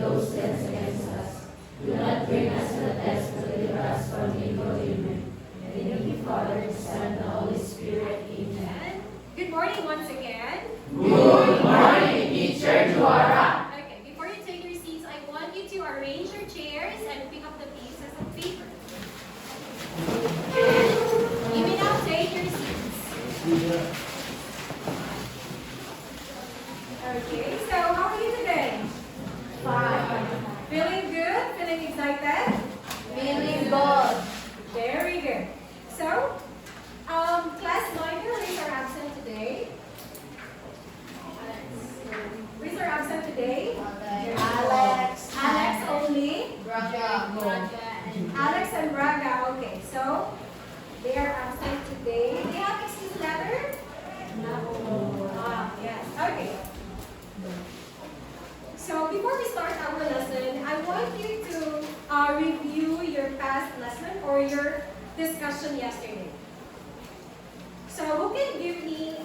those sins against us. Do not bring us to the test, but deliver us from evil. Amen. In the name of the Father, the Son, and the Holy Spirit. Amen. Good morning once again. Good morning, Teacher Joara. Okay, before you take your seats, I want you to arrange your chairs and pick up the pieces of paper. You may now take your seats. Okay, so how are you today? Fine. Feeling good? Feeling excited? Feeling good. Very good. So, class minor, who's are absent today? Who's are absent today? Alex. Alex only? Braga. Alex and Braga. Okay, so they are absent today. They have excuse letter? No. Yes. Okay. So before we start our lesson, I want you to review your past lesson or your discussion yesterday. So who can give me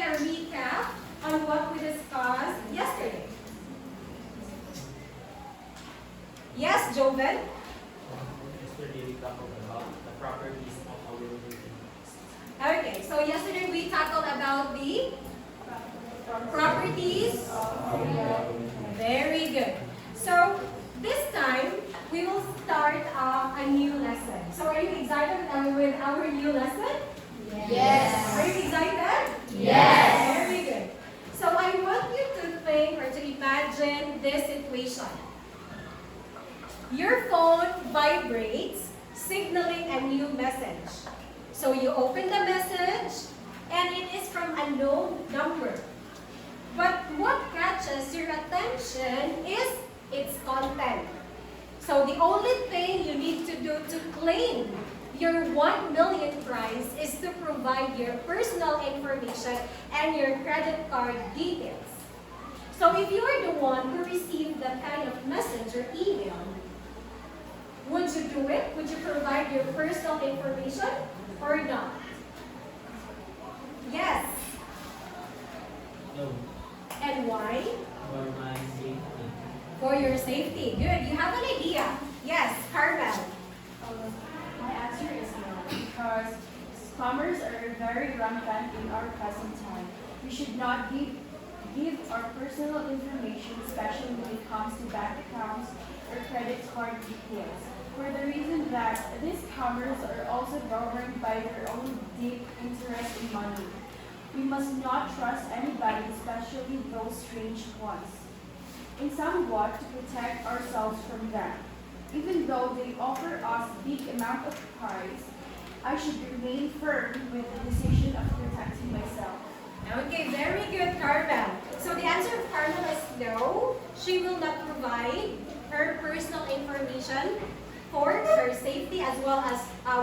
a recap on what we discussed yesterday? Yes, Joven? Yesterday we talked about the properties of our living. Okay, so yesterday we tackled about the properties. Very good. So this time we will start a new lesson. So are you excited with our new lesson? Yes. Are you excited? Yes. Very good. So I want you to think or to imagine this situation. Your phone vibrates, signaling a new message. So you open the message, and it is from a known number. But what catches your attention is its content. So the only thing you need to do to claim your 1 million prize is to provide your personal information and your credit card details. So if you are the one who received that kind of message or email, would you do it? Would you provide your personal information or not? Yes. No, And why? for my safety. For your safety. Good. You have an idea. Yes, Carmel. My answer is no, because scammers are very rampant in our present time. We should not give our personal information, especially when it comes to bank accounts or credit card details, for the reason that these scammers are also governed by their own deep interest in money. We must not trust anybody, especially those strange ones, and somewhat to protect ourselves from them. Even though they offer us big amount of prize, I should remain firm with the decision of protecting myself. Okay, very good, Carmel. So the answer of Carmel is no. She will not provide her personal information for her safety as well as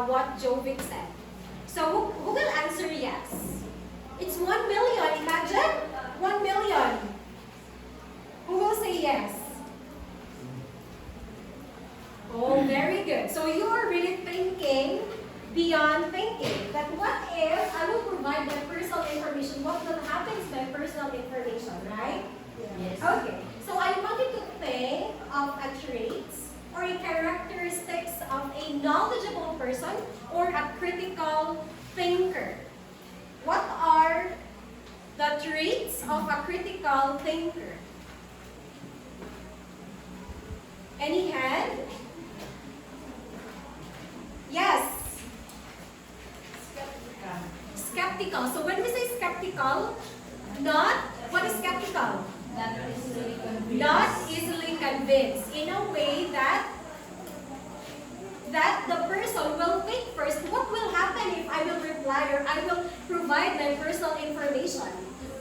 what Jovic said. So who will answer yes? It's 1 million. Imagine 1 million. Who will say yes? Oh, very good. So you are really thinking beyond thinking that what if I will provide my personal information, what will happen to my personal information, right? Yes. Okay. So I want you to think of a traits or a characteristics of a knowledgeable person or a critical thinker. What are the traits of a critical thinker? Any hand? Yes. Skeptical. So when we say skeptical, not, what is skeptical? Not easily convinced. In a way that the person will think first, what will happen if I will reply or I will provide my personal information?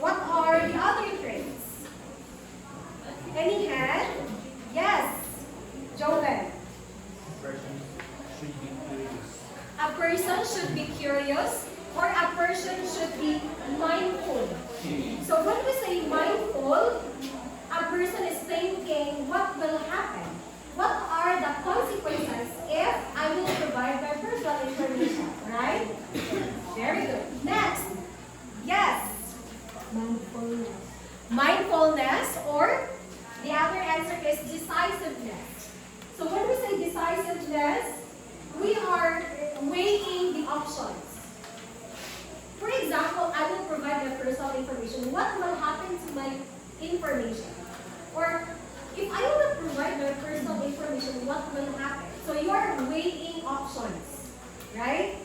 What are the other traits? Any hand? Yes. Joven. Person should be curious. A person should be curious or a person should be mindful. So when we say mindful, a person is thinking what will happen. What are the consequences if I will provide my personal information, right? Very good. Next. Yes. Mindfulness. mindfulness, or the other answer is decisiveness. So when we say decisiveness, we are weighing the options. For example, I will provide my personal information. What will happen to my information? Or if I will not provide my personal information, what will happen? So you are weighing options, right?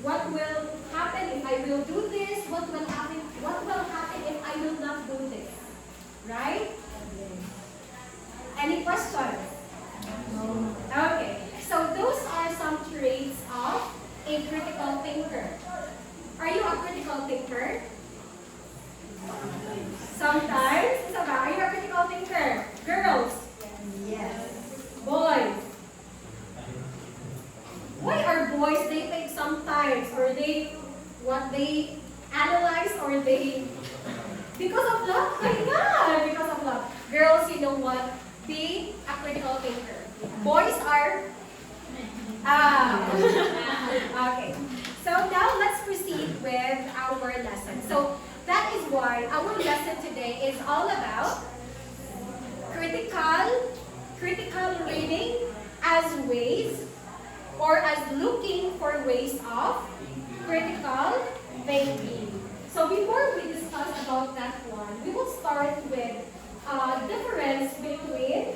What will happen if I will do this? What will happen? What will happen if I will not do this? Right? Any questions? No. Okay. So those are some traits of a critical thinker. Are you a critical thinker? Sometimes. Isabel, are you a critical thinker? Girls? Yes. Boys? Why are boys, they think sometimes, or they analyze, or they, because of love? Yeah, because of love. Girls, you know what? Be a critical thinker. Boys are, okay. So now let's proceed with our lesson. So that is why our lesson today is all about critical reading as ways, or as looking for ways of critical thinking. So before we discuss about that one, we will start with difference between,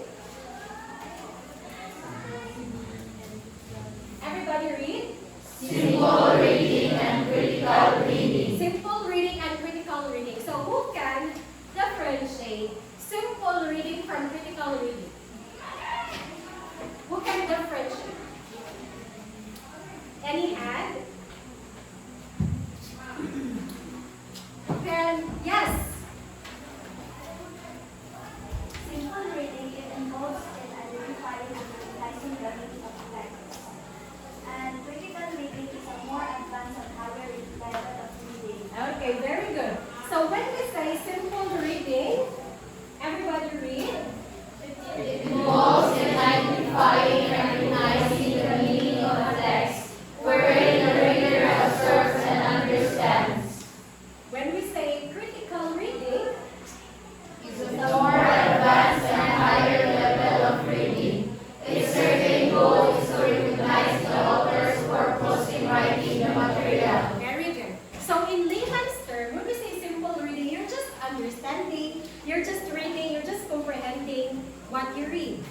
everybody read? Simple reading and critical reading. Simple reading and critical reading. So who can differentiate simple reading from critical reading? Who can differentiate? Any hand? Then, yes. Simple reading, it involves in identifying and recognizing the meaning of text. And critical reading is a more advanced and higher level of reading. Okay, very good. So when we say simple reading, everybody read. It involves in identifying and recognizing the meaning of a text, wherein the reader observes and understands. When we say critical reading, It's a more advanced and higher level of reading. Its certain goal is to recognize the author's purpose in writing the material. very good. So in layman's term, when we say simple reading, you're just understanding, you're just reading, you're just comprehending what you read,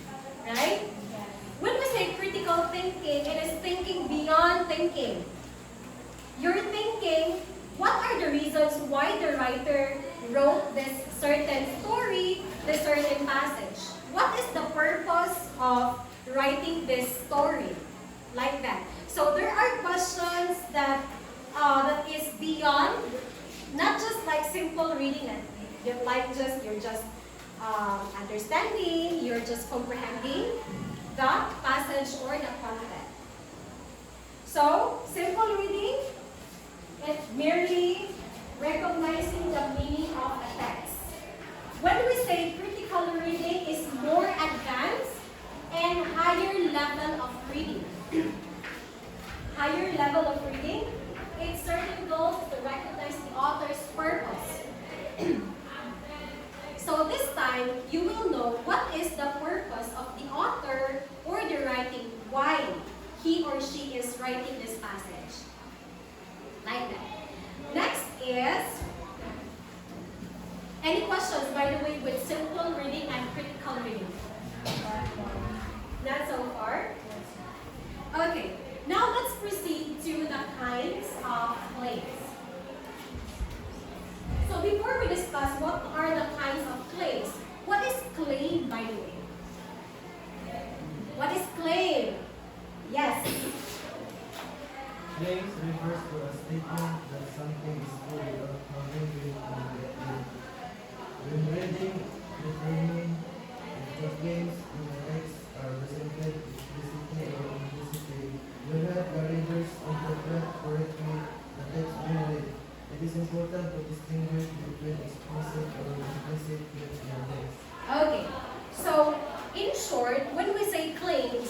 right? When we say critical thinking, it is thinking beyond thinking. You're thinking, what are the reasons why the writer wrote this certain story, this certain passage? What is the purpose of writing this story? Like that. So there are questions that is beyond, not just like simple reading, you're just understanding, you're just comprehending the passage or the content. So simple reading, it's merely recognizing the meaning of a text. When we say critical reading is more advanced and higher level of reading. Higher level of reading, its certain goals to recognize the author's purpose. So this time, you will know what is the purpose of the author or the writing, why he or she is writing this passage. Like that. Next is, any questions, by the way, with simple reading and critical reading? Not so far? Okay, now let's proceed to the kinds of claims. So before we discuss what are the kinds of claims, what is claim, by the way? What is claim? Yes. Claims refers to a statement that something is true without having been proven. When reading, determining if the claims in the text are presented explicitly or implicitly, whether the readers interpret correctly the text being read. It is important to distinguish between explicit or implicit claims in the text. Okay. So in short, when we say claims,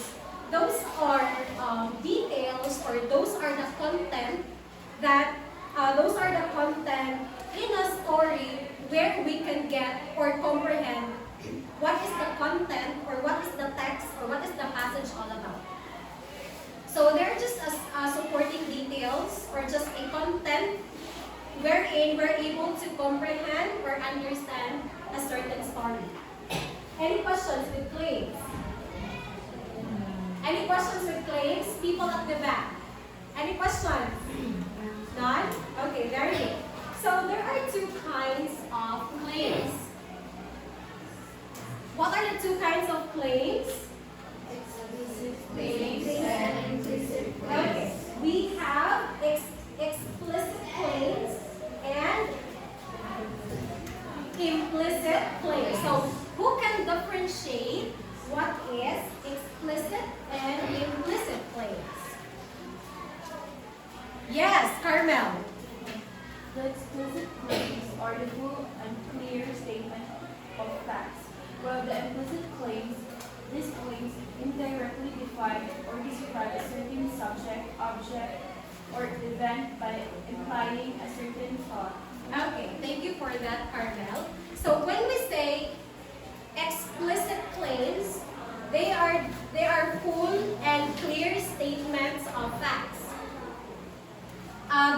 those are details, or those are the content in a story where we can get or comprehend what is the content or what is the text or what is the passage all about. So they're just supporting details or just a content wherein we're able to comprehend or understand a certain story. Any questions with claims? Any questions with claims? People at the back. Any questions? None? Okay, very good. So there are two kinds of claims. What are the two kinds of claims? Explicit claims and implicit Okay, claims. we have explicit claims and implicit claims. So who can differentiate what is explicit and implicit claims? Yes, Carmel. The explicit claims are the full and clear statement of facts, while the implicit claims, these claims indirectly define or describe a certain subject, object, or event by implying a certain thought. Okay, thank you for that, Carmel. So when we say explicit claims, they are full and clear statements of facts.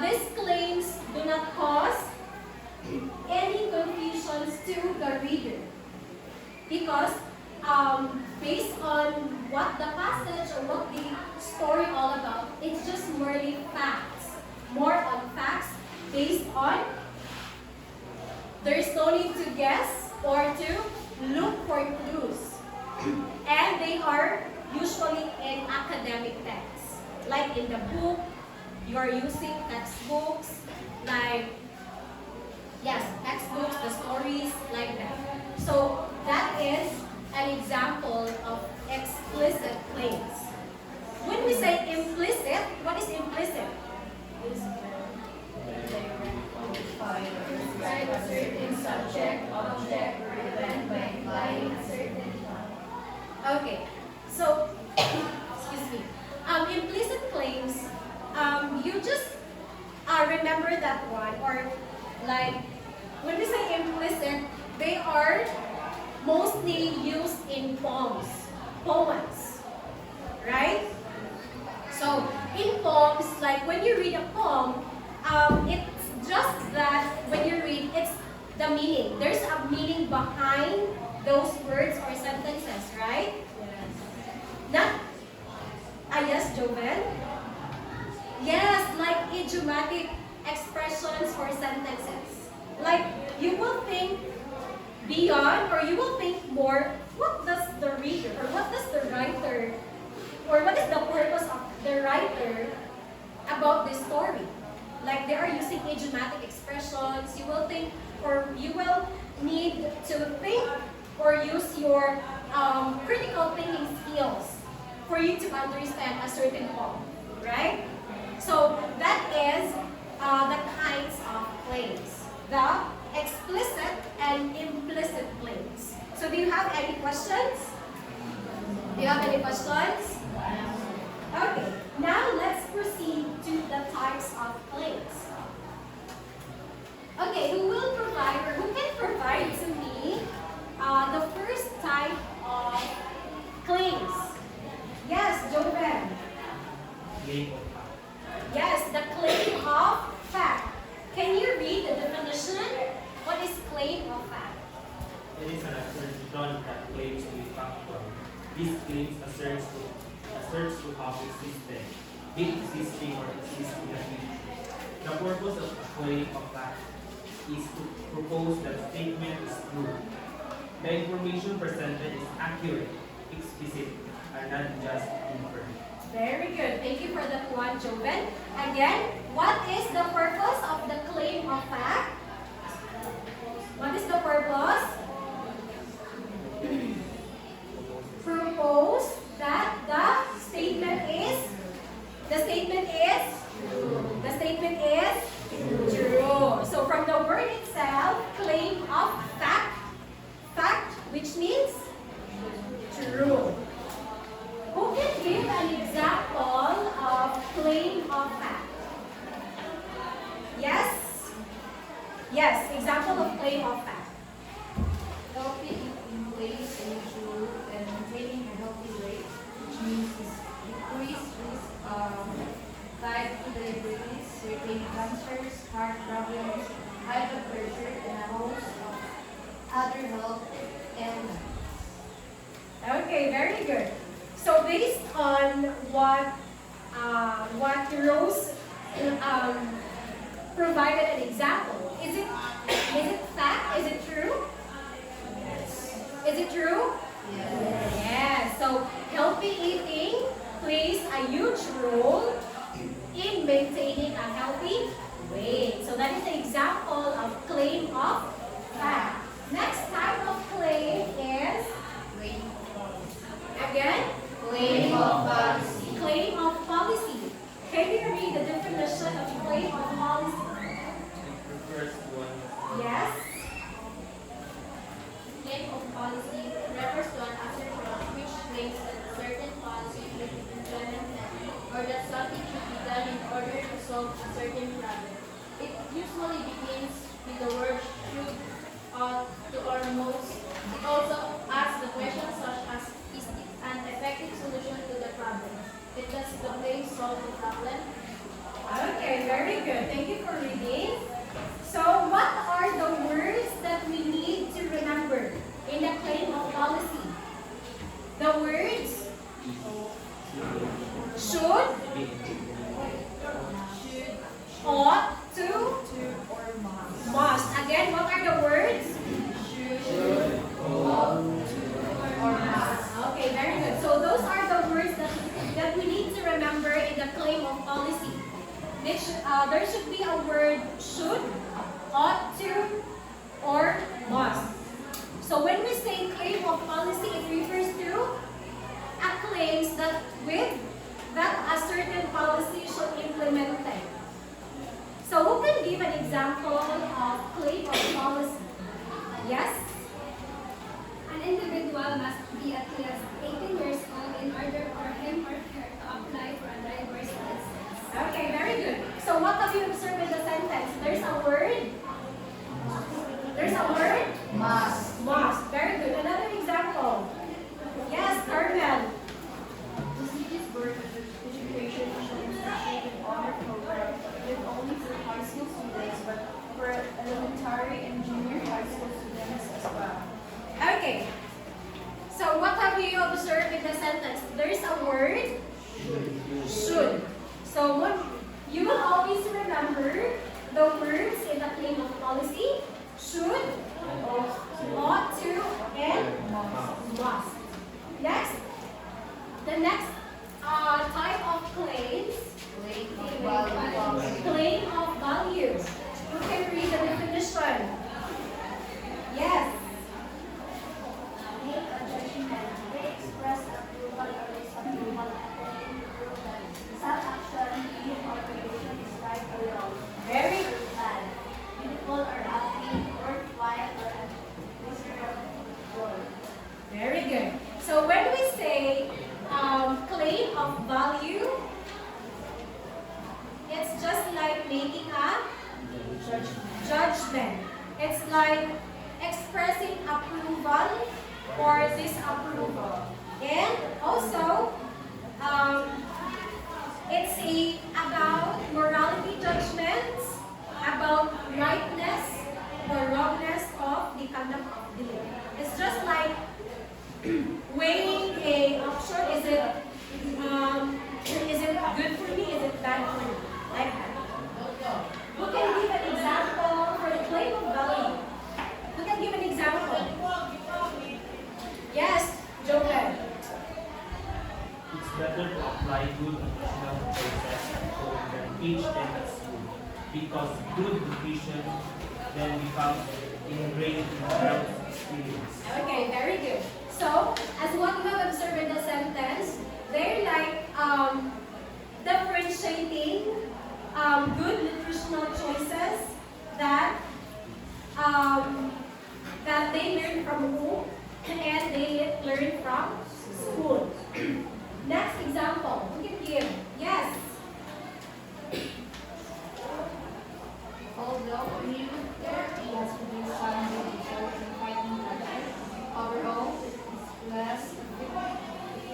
These claims do not cause any confusions to the reader because based on what the passage or what the story all about, it's just merely facts. More on facts based on, there is no need to guess or to look for clues. And they are usually in academic texts. Like in the book, you are using textbooks, like, yes, textbooks, the stories, like that. So that is an example of explicit claims. When we say implicit, what is implicit? Describe a certain subject, object, or event by implying a certain thought. Okay, so, excuse me. Implicit claims, you just remember that one, or like, when we say implicit, they are mostly used in poems, right? So, in poems, like when you read a poem, it's just that when you read, it's the meaning. There's a meaning behind those words or sentences, right? Not, yes, Joven? Yes, like idiomatic expressions or sentences. Like, you will think beyond, or you will think more, what does the reader, or what does the writer, or what is the purpose of the writer about this story? Like, they are using idiomatic expressions. You will think, or you will need to think or use your critical thinking skills for you to understand a certain poem, right? So that is the kinds of claims, the explicit and implicit claims. So do you have any questions? Do you have any questions? Okay, now let's proceed to the types of claims. Okay, who will provide, or who can provide to me the first type of claims? Yes, Joven. Claim of fact. Yes, the claim of fact. Can you read the definition? What is claim of fact? It is an assertion that claims to be factual. These claims asserts to have existed, been existing or exist in the future. The purpose of a claim of fact is to propose that a statement is true. The information presented is accurate, explicit, and not just inferred. Very good. Thank you for that one, Joven. Again, what is the purpose of the claim of fact? What is the purpose? Propose that the statement is true. So from the word itself, claim of fact, which means true. Who can give an example of claim of fact? Yes? Yes, example of claim of fact. healthy weight, which means decreased risk tied to diabetes, certain cancers, heart problems, high blood pressure, and a host of other health ailments. Okay, very good. So based on what Rose provided an example, is it fact? Is it true? Is it true? Yes. Yes. So healthy eating plays a huge role in maintaining a healthy weight. So that is the example of claim of fact. Next type of claim is again Claim of policy. claim of policy. Can you read the definition of claim of policy? It refers to one. Yes. Claim of policy refers to an assertion which claims that a certain policy should be implemented or that something should be done in order to solve a certain problem. It usually begins with the word should, ought to, or most. It also asks the question such as, is it an effective solution to the problem? It does the claim solve the problem? Okay, very good. Thank you for reading. So, what are the words that we need to remember in the claim of policy? The words should, ought to, Or must. must. Again, what are the words? Should, ought to, or must. Okay, very good. So those are the words that we need to remember in the claim of policy. There should be a word should, ought to, or must. So when we say claim of policy, it refers to a claims that a certain policy should implement it. So who can give an example of claim of policy? Yes? An individual must be at least 18 years old in order for him or her to apply for a driver's license. Okay, very good. So what have you observed in the sentence? There's a word. There's a word? Must. Must. Very good. Another example. Yes, Carmel. The city's Board of Education issued an honor program not only for high school students but for elementary and junior high school students as well. Okay. So what have you observed in the sentence? There's a word. Should. So what you will always remember the words in the claim of policy. Should, ought to, and must. Next. The next type of claims. Claim of value. Who can read the definition? Yes. Make a judgment. They express approval or disapproval at any improvement. Some action, being or creation is right or wrong. Very Good or bad. Beautiful or ugly. Worthwhile or unworthwhile. Very good. So when we say claim of value, it's just like making a judgment. It's like expressing approval or disapproval. And also, it's about morality judgments, about rightness or wrongness of the conduct of the law. It's just like weighing a option. Is it good for me? Is it bad for me? Like that. Who can give an example for the claim of value? Who can give an example? Yes, Joel. It's better to apply good nutritional choices at home than teach them at school because good nutrition then becomes ingrained in health experience. Okay, very good. So, as what you have observed in the sentence, they're like differentiating good nutritional choices that that they learn from home and they learn from school. Next example, we can give. Yes. Although renewed therapy has produced some good results in fighting cancer, overall it is less effective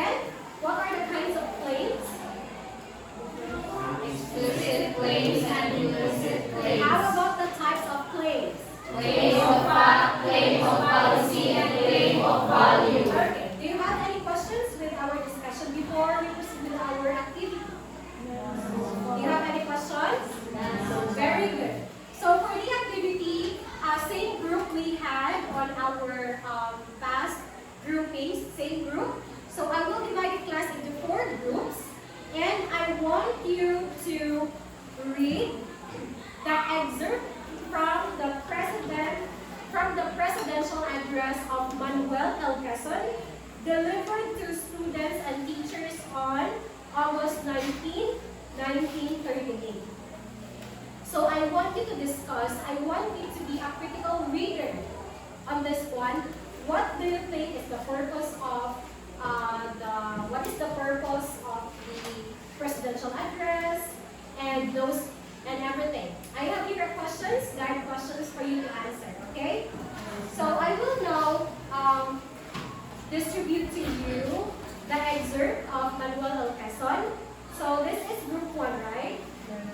Again, what are the kinds of claims? Explicit claims and implicit claims. How about the types of claims? Claim of fact, claim of policy, and claim of value. Okay. Do you have any questions with our discussion before we proceed with our activity? Do you have any questions? Very good. So for the activity, same group we had on our past groupings, same group. So I will divide the class into 4 groups, and I want you to read the excerpt from the presidential address of Manuel L. Quezon, delivered to students and teachers on August 19, 1938. So I want you to discuss, I want you to be a critical reader on this one. What do you think is the purpose of the presidential address and those and everything? I have here questions, guide questions for you to answer, okay? So I will now distribute to you the excerpt of Manuel L. Quezon. So this is group 1, right?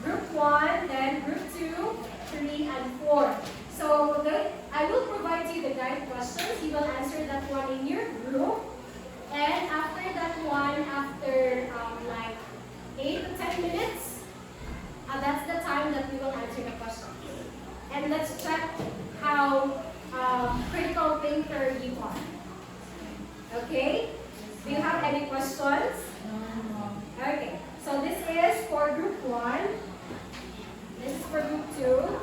Group 1, then group 2, 3, and 4. So I will provide you the guide questions. You will answer that one in your group. And after that one, after like 8 to 10 minutes, that's the time that we will answer the question. And let's check how critical thinker you are. Okay? Do you have any questions? Okay. So this is for group 1. This is for group 2.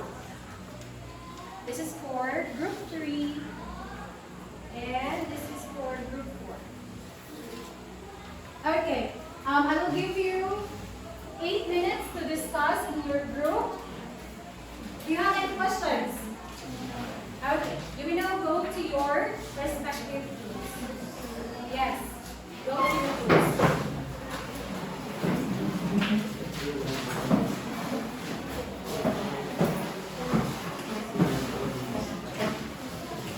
This is for group 3. And this is for group 4. Okay. I will give you 8 minutes to discuss in your group. Do you have any questions? Okay. You will now go to your respective groups. Yes. Go to your groups.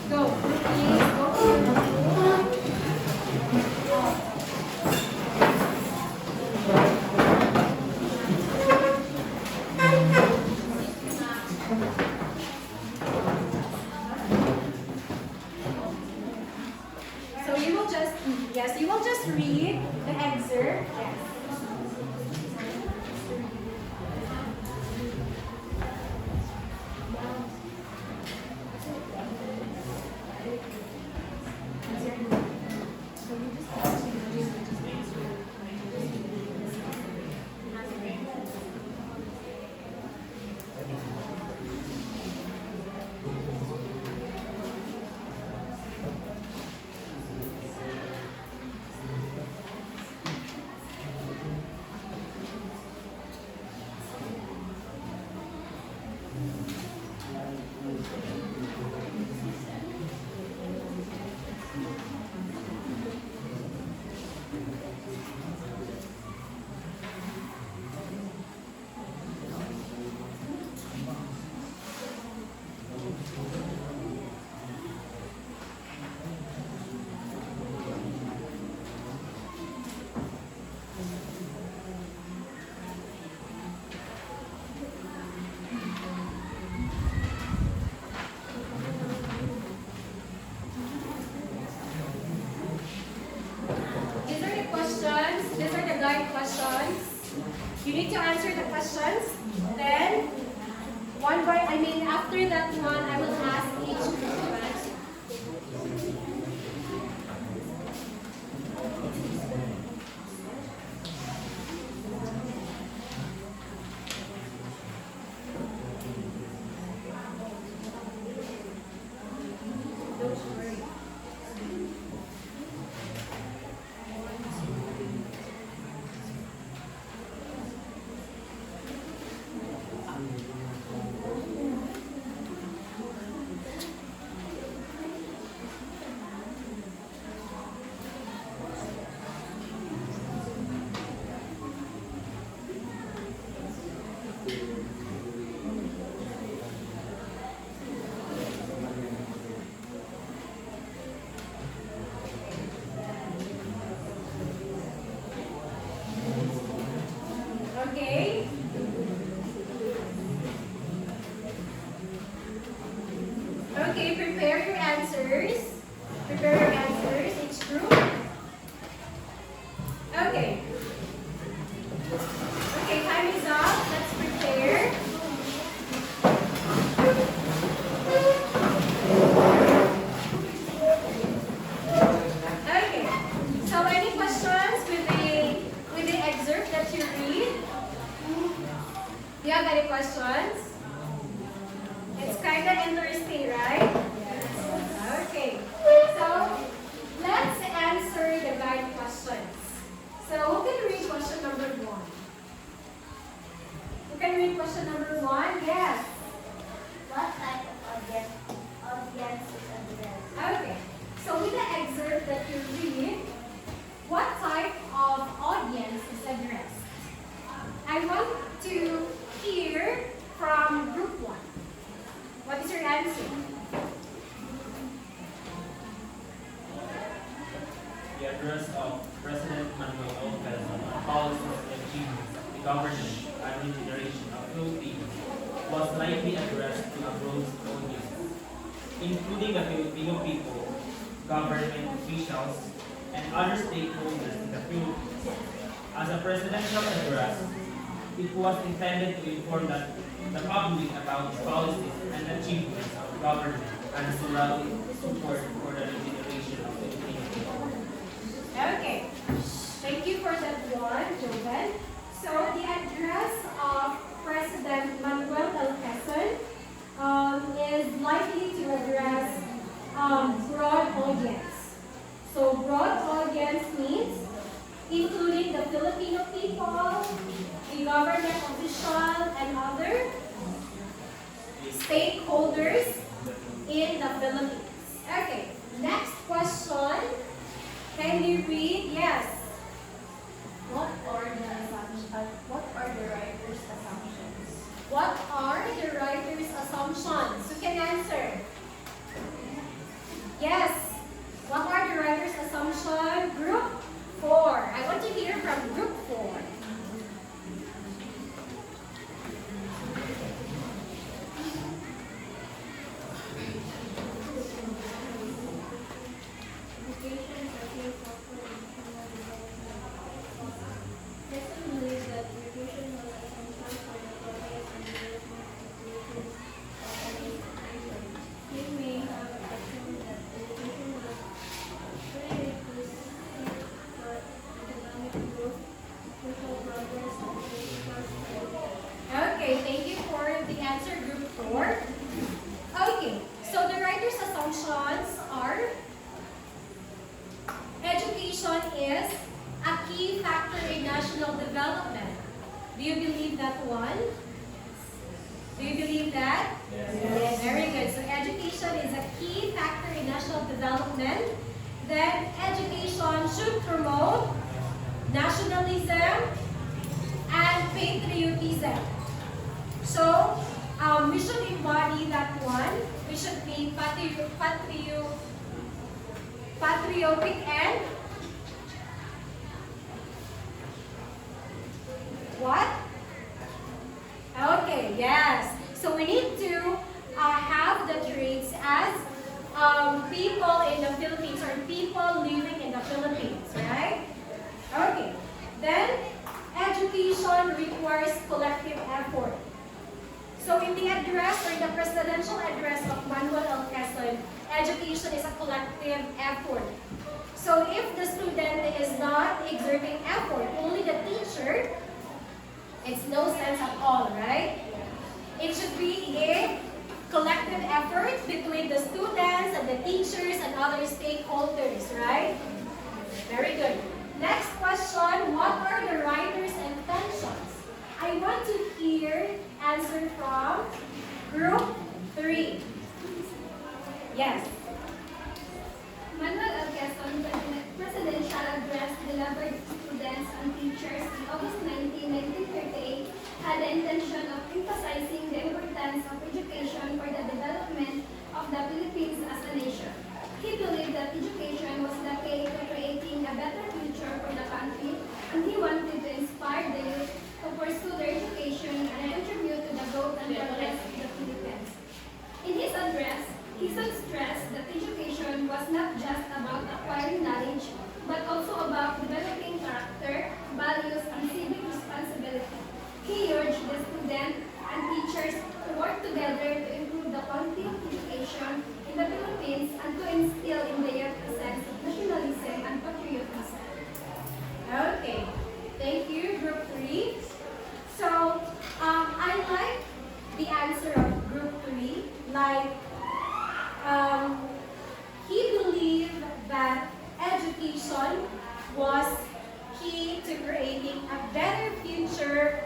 Go. Please go to your group. So you will just, yes, you will just read the excerpt. Yes. These are the guide questions. You need to answer the questions. Then, after that one, I will ask each group to answer. Don't worry. answers. Prepare your answers, each group. Okay. Okay, time is up. Let's prepare. Okay. So any questions with the excerpt that you read? Do you have any questions? It's kind of interesting, right? Okay. So let's answer the guide questions. So who can read question number 1? Who can read question number 1? Yes. What type of audience is addressed? Okay. So with the excerpt that you read, what type of audience is addressed? I want to hear from group 1. What is your answer? The address of President Manuel Lopez on policies and achievements, the governance and regeneration of Philippines was likely addressed to a broad audience, including the Filipino people, government officials, and other stakeholders in the Philippines. As a presidential address, it was intended to inform the public about its policies and achievements of government and to rally support for the regeneration of Filipino people. Okay. Thank you for that one, Joven. So the address of President Manuel L. Quezon is likely to address broad audience. So broad audience means including the Filipino people, the government official, and other stakeholders in the Philippines. Okay, next question. Can you read? Yes. What are the writer's assumptions? What are the writer's assumptions? Who can answer? Yes. What are the writer's assumptions? Group 4. I want to hear from group 4. Okay, thank you for the answer, group 4. Okay, so the writer's assumptions are education is a key factor in national development. Do you believe that one? Do you believe that? Yes. Very good. So education is a key factor in national development. Then education should promote nationalism and patriotism. So we should embody that one. We should be patriotic and what? Okay, yes. So we need to have the traits as people in the Philippines or people living in the Philippines, right? Okay. Then education requires collective effort. So in the address or the presidential address of Manuel L. Quezon, education is a collective effort. So if the student is not exerting effort, only the teacher, it's no sense at all, right? It should be a collective effort between the students and the teachers and other stakeholders, right? Very good. Next question, what are the writer's intentions? I want to hear answer from group 3. Yes. Manuel L. Quezon presidential address delivered to students and teachers on August 19, 1938 had the intention of emphasizing the importance of education for the development of the Philippines as a nation. He believed that education was the key to creating a better future for the country, and he wanted to inspire the youth to pursue their education and contribute to the growth and progress of the Philippines. In his address, he stressed like he believed that education was key to creating a better future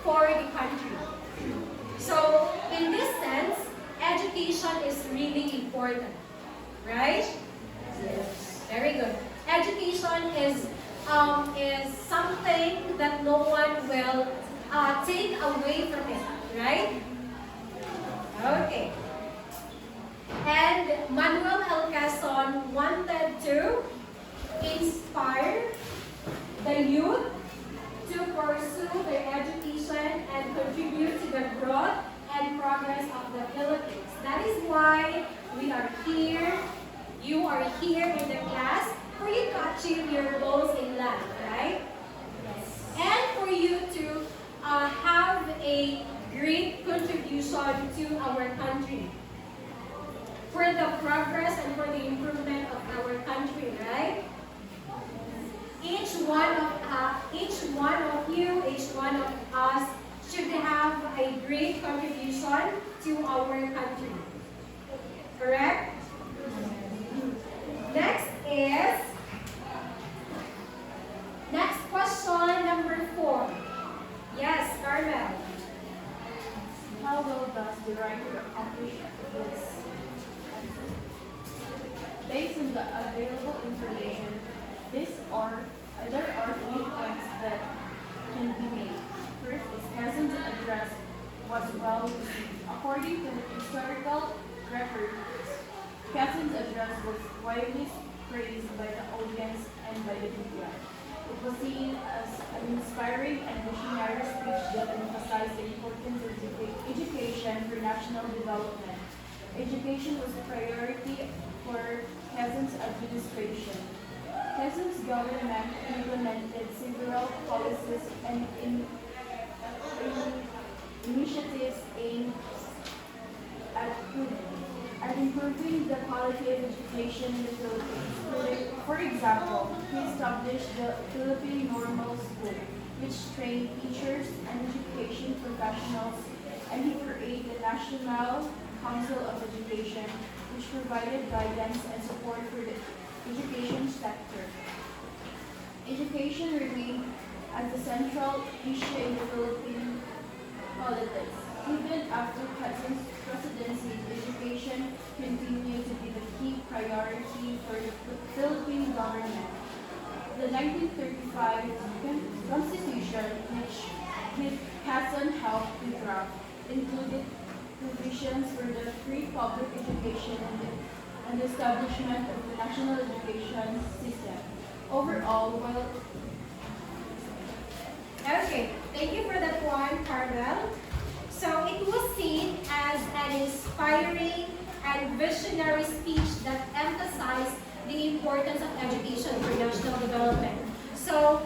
for the country. So, in this sense, education is really important, right? Yes. Very good. Education is something that no one will take away from it, right? Okay. And Manuel L. Quezon wanted to inspire the youth to pursue their education and contribute to the growth and progress of the Philippines. That is why we are here. You are here in the class for you to achieve your goals in life, right? Yes. And for you to have a great contribution to our country. For the progress and for the improvement of our country, right? Each one of you, each one of us should have a great contribution to our country. Correct? Next question, number 4. Yes, Carmel. How well does the writer accomplish this? Based on the available information, there are 3 points that can be made. First is Quezon's address was well received. According to the historical records, Quezon's address was widely praised by the audience and by the media. It was seen as an inspiring and visionary speech that emphasized the importance of education for national development. Education was a priority for Quezon's administration. Quezon's government implemented several policies and initiatives aimed at improving the quality of education in the Philippines. For example, he established the Philippine Normal School, which trained teachers and education professionals, and he created the National Council of Education, which provided guidance and support for the education sector. Education remained as the central issue in the Philippine politics. Even after Quezon's presidency, education continued to be the key priority for the Philippine government. The 1935 Constitution, which Quezon helped to draft, included provisions for the free public education and the establishment of the national education system. Overall, Okay, thank you for that one, Carmel. So it was seen as an inspiring and visionary speech that emphasized the importance of education for national development. So,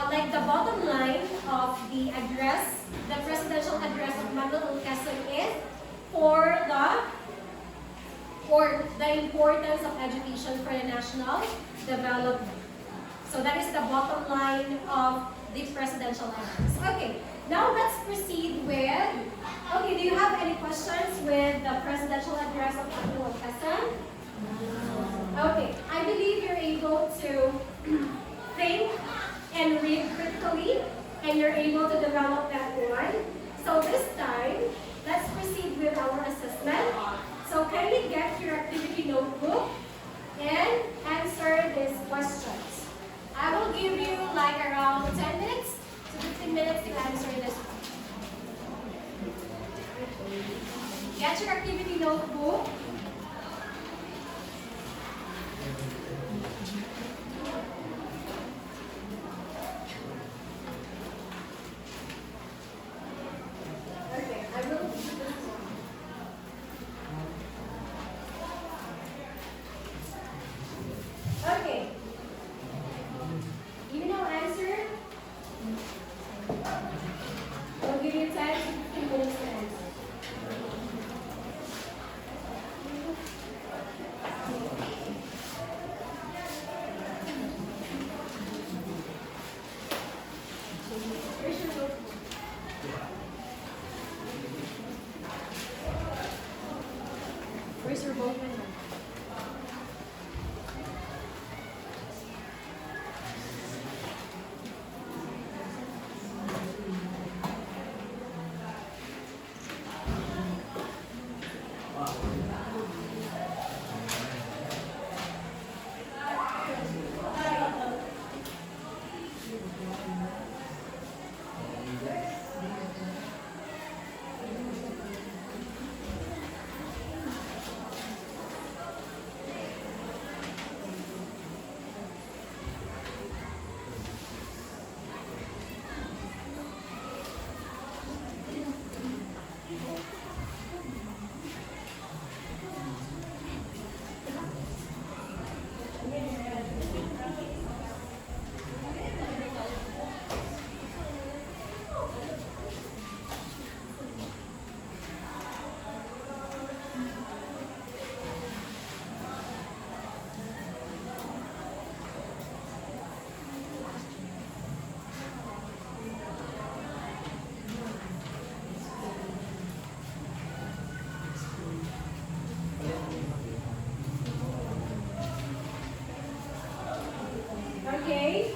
like the bottom line of the address, the presidential address of Manuel L. Quezon is for the importance of education for the national development. So that is the bottom line of the presidential address. Okay, now let's proceed with, do you have any questions with the presidential address of Manuel Quezon? Okay, I believe you're able to think and read critically, and you're able to develop that one. So this time, let's proceed with our assessment. So kindly get your activity notebook and answer these questions. I will give you like around 10 minutes to 15 minutes to answer this one. Get your activity notebook. Okay, I will do this one. Okay. You know answer? I'll give you 10 to 15 minutes to answer. Where's your boat man? Okay.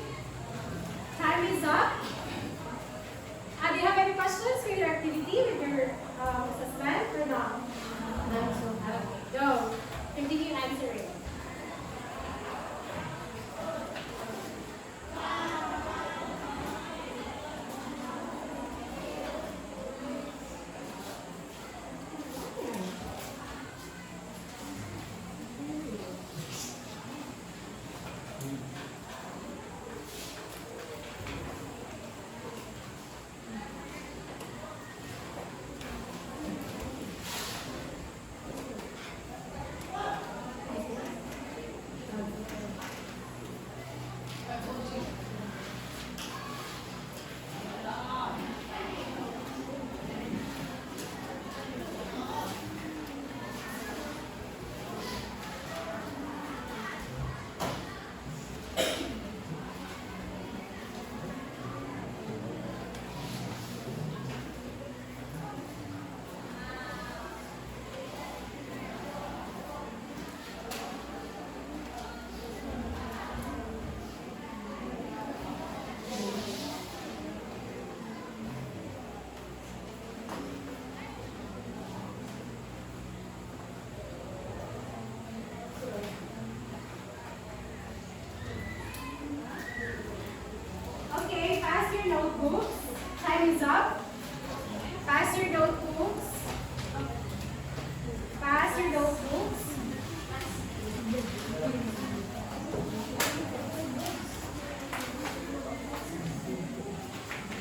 Time is up. Do you have any questions for your activity with your assessment or not? Okay, go. Continue answering. Okay, pass your notebooks. Time is up. Pass your notebooks. Pass your notebooks.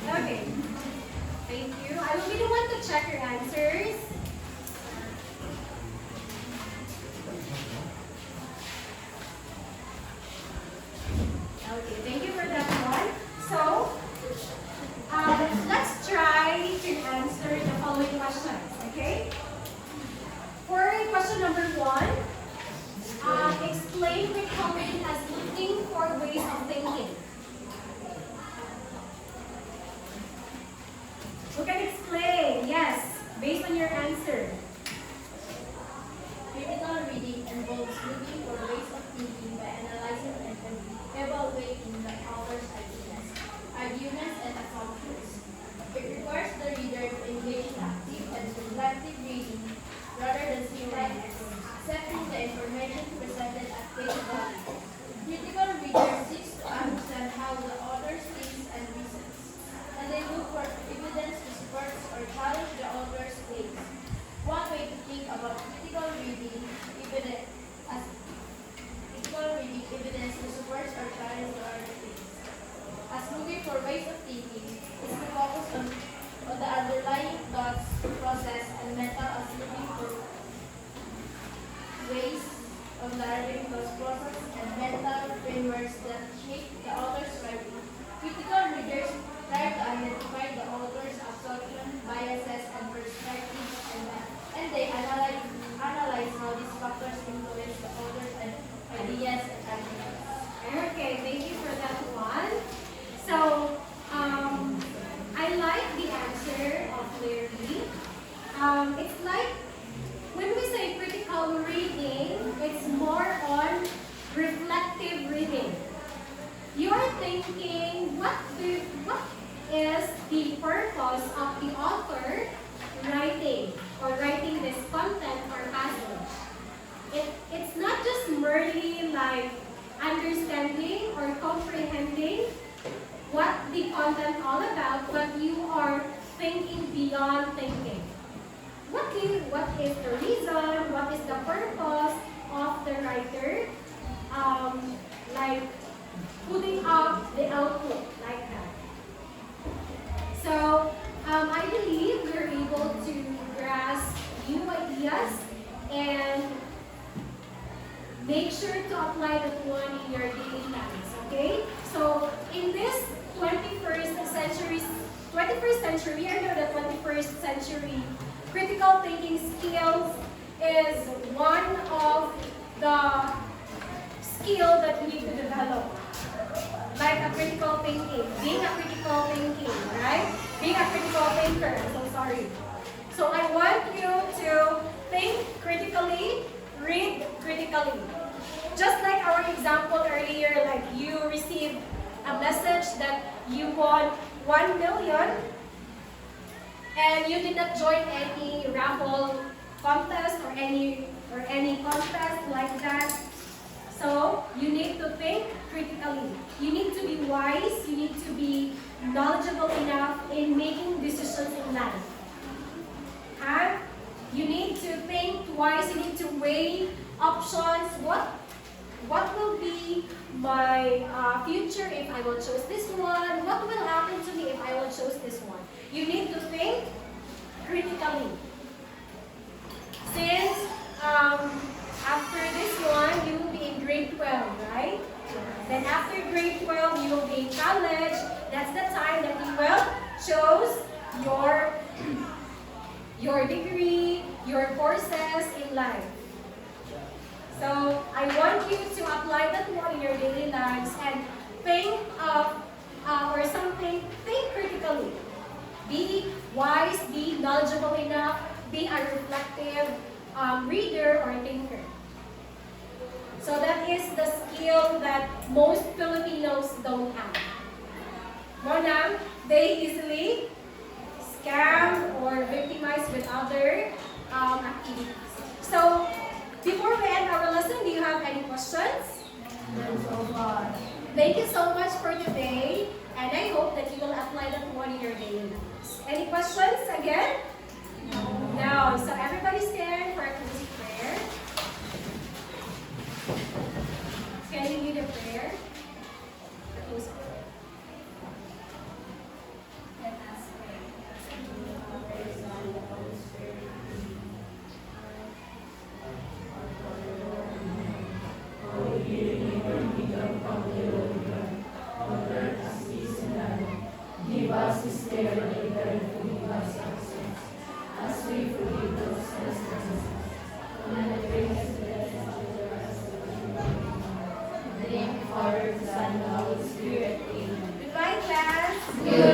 Okay. Thank you. I will be the one to check your answers. Okay, thank you for that one. So, let's try to answer the following questions, okay? For question number me what is the reason, what is the purpose of the writer, like putting up the output like that. So I believe you're able to grasp new ideas and make sure to apply that one in your daily lives, okay? So in this 21st century, we are now the 21st century, critical thinking skills is one of the skill that we need to develop. Like a critical thinking, being a critical thinking, right? Being a critical thinker, I'm so sorry. So I want you to think critically, read critically. Just like our example earlier, like you received a message that you won 1 million and you did not join any raffle contest or any contest like that. So you need to think critically. You need to be wise, you need to be knowledgeable enough in making decisions in life. And you need to think twice, you need to weigh options. What will be my future if I will choose this one? What will happen to me if I will choose this one? You need to think critically. Since after this one, you will be in grade 12, right? Then after grade 12, you will be in college. That's the time that you will choose your degree, your courses in life. So I want you to apply that one in your daily lives and think of or something, think critically. Be wise, be knowledgeable enough, be a reflective reader or thinker. So that is the skill that most Filipinos don't have. Mona, they easily scam or victimize with other activities. So before we end our lesson, do you have any questions? Thank you so much for today, and I hope that you will apply that one in your daily lives. Any questions again? No. So everybody stand for a closing prayer. Can you lead a prayer? A closing prayer. Let us pray. Give us this day our daily bread, and forgive us our sins, as we forgive those who trespass against us. And not bring us into temptation, in the name of the Father, the Son, and the Holy Spirit. Amen. Goodbye, class. Good